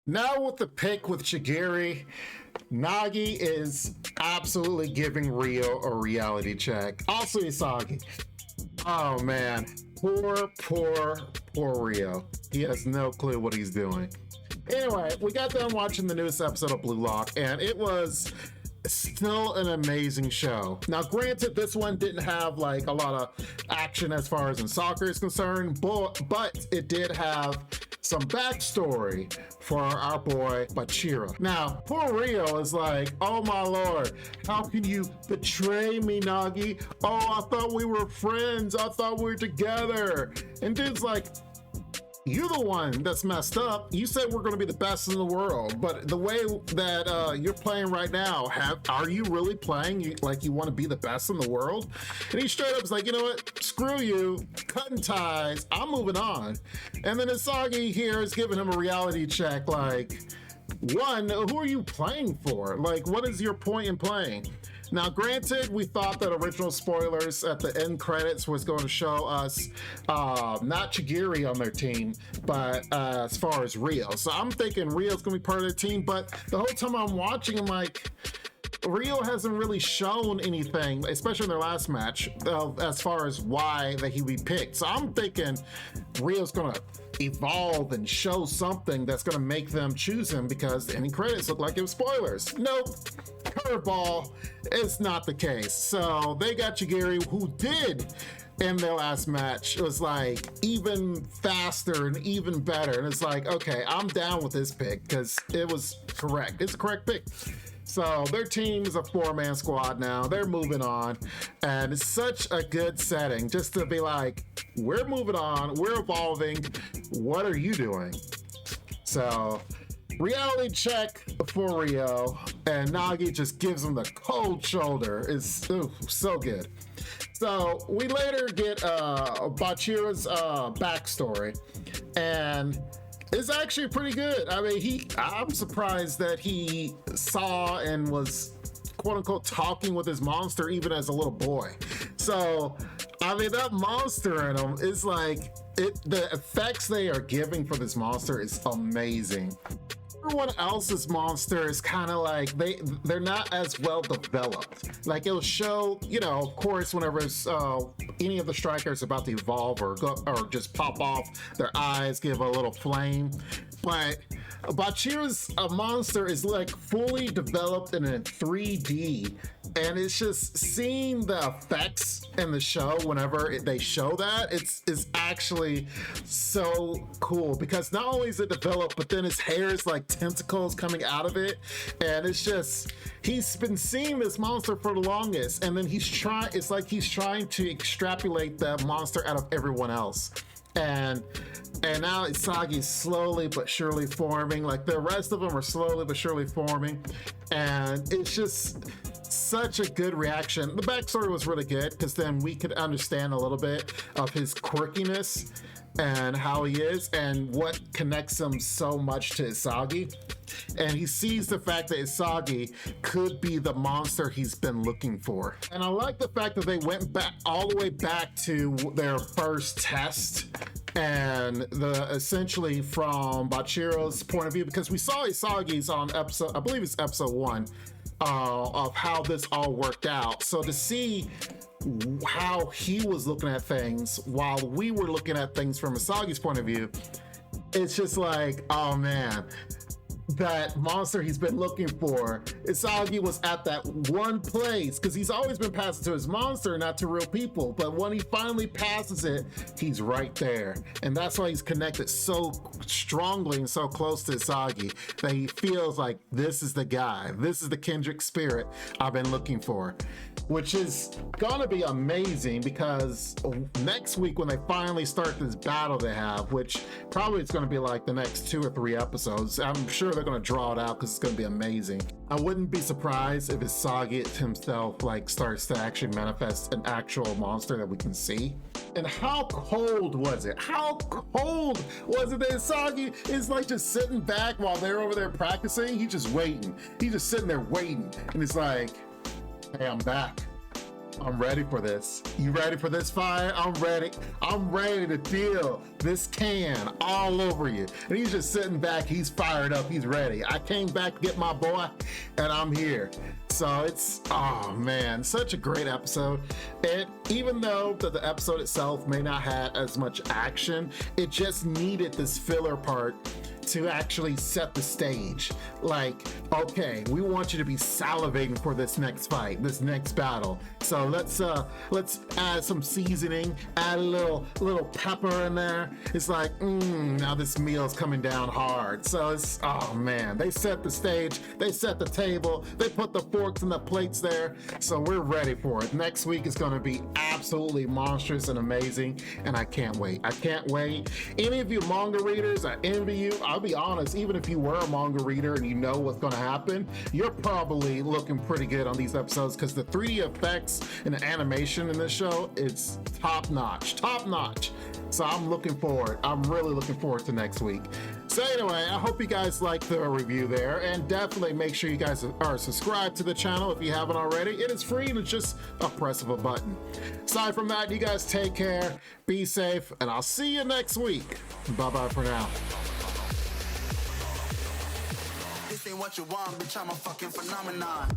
Now with the pick with Chigiri, Nagi is absolutely giving Rio a reality check. Also Isagi. Oh man, poor Rio. He has no clue what he's doing. Anyway, we got done watching the newest episode of Bluelock, and it was still an amazing show. Now, granted, this one didn't have like a lot of action as far as in soccer is concerned, but it did have some backstory for our boy Bachira. Now, poor Rio is like, oh my lord, how can you betray me, Nagi? Oh, I thought we were friends. I thought we were together. And dude's like, you're the one that's messed up. You said we're going to be the best in the world, but the way that you're playing right now, are you really playing like you want to be the best in the world? And he straight up is like, you know what? Screw you, cutting ties. I'm moving on. And then Isagi here is giving him a reality check. Like, one, who are you playing for? Like, what is your point in playing? Now, granted, we thought that original spoilers at the end credits was going to show us not Chigiri on their team, but as far as Rio. So I'm thinking Rio's going to be part of the team, but the whole time I'm watching, I'm like, Rio hasn't really shown anything, especially in their last match, as far as why that he would be picked. So I'm thinking Rio's going to evolve and show something that's going to make them choose him, because the ending credits look like it was spoilers. Nope. Curveball. It's not the case. So they got Chigiri, who did in their last match. It was like even faster and even better. And it's like, okay, I'm down with this pick because it was correct. It's a correct pick. So their team is a 4-man squad now. They're moving on. And it's such a good setting just to be like, we're moving on. We're evolving. What are you doing? So reality check for Rio. And Nagi just gives him the cold shoulder. It's so good. So we later get Bachira's backstory. And it's actually pretty good. I mean, I'm surprised that he saw and was quote unquote talking with his monster even as a little boy. So, I mean, that monster in him is like, the effects they are giving for this monster is amazing. Everyone else's monster is kind of like they're not as well developed. Like it'll show, you know, of course, whenever it's any of the strikers about to evolve or just pop off their eyes, give a little flame. But Bachira's monster is like fully developed in a 3D, and it's just seeing the effects in the show whenever they show that, it's actually so cool, because not only is it developed, but then his hair is like tentacles coming out of it, and it's just, he's been seeing this monster for the longest, and then it's like he's trying to extrapolate the monster out of everyone else. And now Isagi's slowly but surely forming. Like the rest of them are slowly but surely forming. And it's just such a good reaction. The backstory was really good because then we could understand a little bit of his quirkiness and how he is and what connects him so much to Isagi. And he sees the fact that Isagi could be the monster he's been looking for. And I like the fact that they went back all the way back to their first test, and essentially from Bachira's point of view, because we saw Isagi's on episode, I believe it's episode 1, of how this all worked out. So to see how he was looking at things while we were looking at things from Isagi's point of view, it's just like, oh man, that monster he's been looking for. Isagi was at that one place, because he's always been passing to his monster, not to real people. But when he finally passes it, he's right there. And that's why he's connected so strongly and so close to Isagi, that he feels like this is the guy. This is the kindred spirit I've been looking for. Which is gonna be amazing, because next week when they finally start this battle they have, which probably is gonna be like the next 2 or 3 episodes, I'm sure they're gonna draw it out because it's gonna be amazing. I wouldn't be surprised if Isagi himself like starts to actually manifest an actual monster that we can see. And how cold was it? How cold was it that Isagi is like just sitting back while they're over there practicing? He's just waiting. He's just sitting there waiting. And it's like, hey, I'm back. I'm ready for this. You ready for this fire? I'm ready. I'm ready to deal this can all over you. And he's just sitting back. He's fired up. He's ready. I came back to get my boy, and I'm here. So it's, oh man, such a great episode. And even though the episode itself may not have as much action, it just needed this filler part to actually set the stage. Like, okay, we want you to be salivating for this next fight, this next battle. So let's add some seasoning, add a little pepper in there. It's like, now this meal's coming down hard. So it's, oh man, they set the stage, they set the table, they put the forks and the plates there. So we're ready for it. Next week is gonna be absolutely monstrous and amazing, and I can't wait. I can't wait. Any of you manga readers, I envy you. I'll be honest, even if you were a manga reader and you know what's going to happen, you're probably looking pretty good on these episodes because the 3D effects and the animation in this show, it's top notch. So I'm looking forward. I'm really looking forward to next week. So anyway, I hope you guys liked the review there, and definitely make sure you guys are subscribed to the channel if you haven't already. It is free and it's just a press of a button. Aside from that, you guys take care, be safe, and I'll see you next week. Bye-bye for now. This ain't what you want, bitch, I'm a fucking phenomenon.